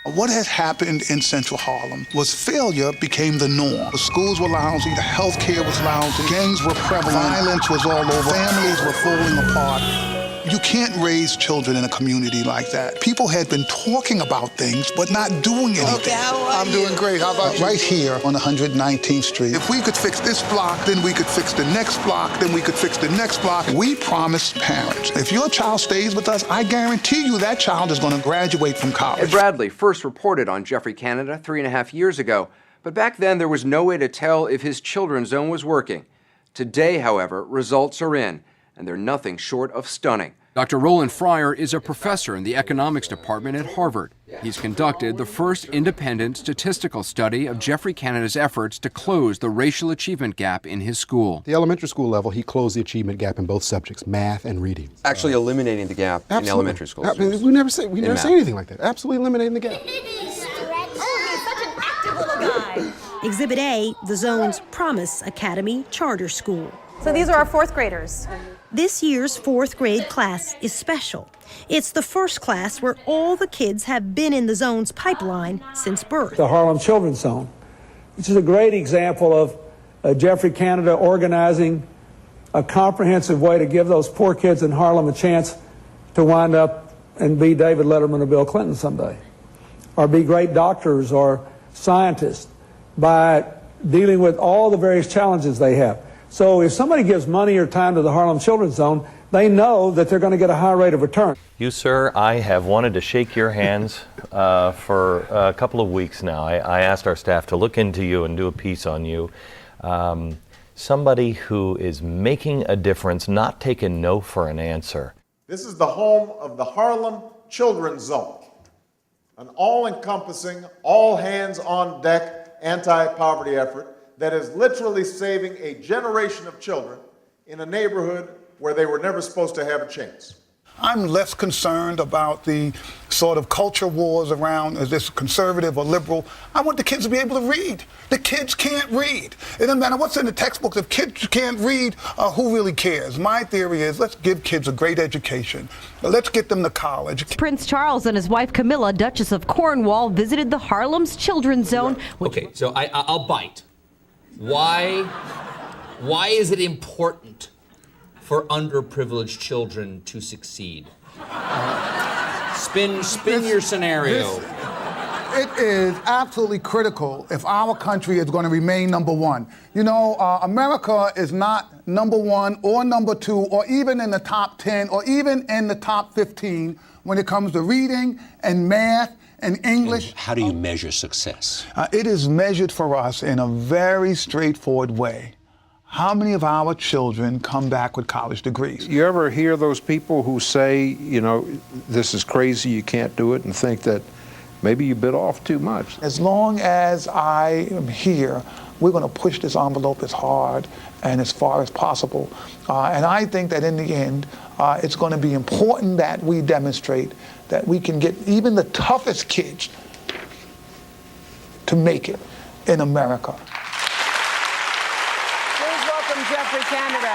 What had happened in Central Harlem was failure became the norm. The schools were lousy, the health care was lousy, gangs were prevalent, violence was all over, families were falling apart. You can't raise children in a community like that. People had been talking about things, but not doing anything. Okay, how are I'm doing great. How about you? Right here on 119th Street. If we could fix this block, then we could fix the next block, then we could fix the next block. We promise parents, if your child stays with us, I guarantee you that child is going to graduate from college. Ed Bradley first reported on Jeffrey Canada 3.5 years ago, but back then there was no way to tell if his children's zone was working. Today, however, results are in, and they're nothing short of stunning. Dr. Roland Fryer is a professor in the economics department at Harvard. He's conducted the first independent statistical study of Jeffrey Canada's efforts to close the racial achievement gap in his school. The elementary school level, he closed the achievement gap in both subjects, math and reading. Actually eliminating the gap in elementary schools. We never say anything like that. Absolutely eliminating the gap. Exhibit A, the zone's Promise Academy Charter School. So these are our fourth graders. This year's fourth grade class is special. It's the first class where all the kids have been in the zone's pipeline since birth. The Harlem Children's Zone, which is a great example of Jeffrey Canada organizing a comprehensive way to give those poor kids in Harlem a chance to wind up and be David Letterman or Bill Clinton someday, or be great doctors or scientists by dealing with all the various challenges they have. So if somebody gives money or time to the Harlem Children's Zone, they know that they're going to get a high rate of return. You, sir, I have wanted to shake your hands for a couple of weeks now. I asked our staff to look into you and do a piece on you. Somebody who is making a difference, not taking no for an answer. This is the home of the Harlem Children's Zone, an all-encompassing, all-hands-on-deck anti-poverty effort that is literally saving a generation of children in a neighborhood where they were never supposed to have a chance. I'm less concerned about the sort of culture wars around is this conservative or liberal. I want the kids to be able to read. The kids can't read. It doesn't matter what's in the textbooks. If kids can't read, who really cares? My theory is let's give kids a great education. Let's get them to college. Prince Charles and his wife Camilla, Duchess of Cornwall, visited the Harlem's Children's Zone. Okay, so I'll bite. Why is it important for underprivileged children to succeed? Spin your scenario. It is absolutely critical if our country is going to remain number one. You know, America is not number one or number two or even in the top 10 or even in the top 15 when it comes to reading and math and English. And how do you measure success? It is measured for us in a very straightforward way. How many of our children come back with college degrees? You ever hear those people who say, you know, this is crazy, you can't do it, and think that maybe you bit off too much? As long as I am here, we're going to push this envelope as hard and as far as possible. And I think that in the end, it's going to be important that we demonstrate that we can get even the toughest kids to make it in America. Please welcome Jeffrey Canada.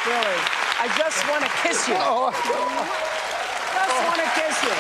Really, I just want to kiss you. Just want to kiss you.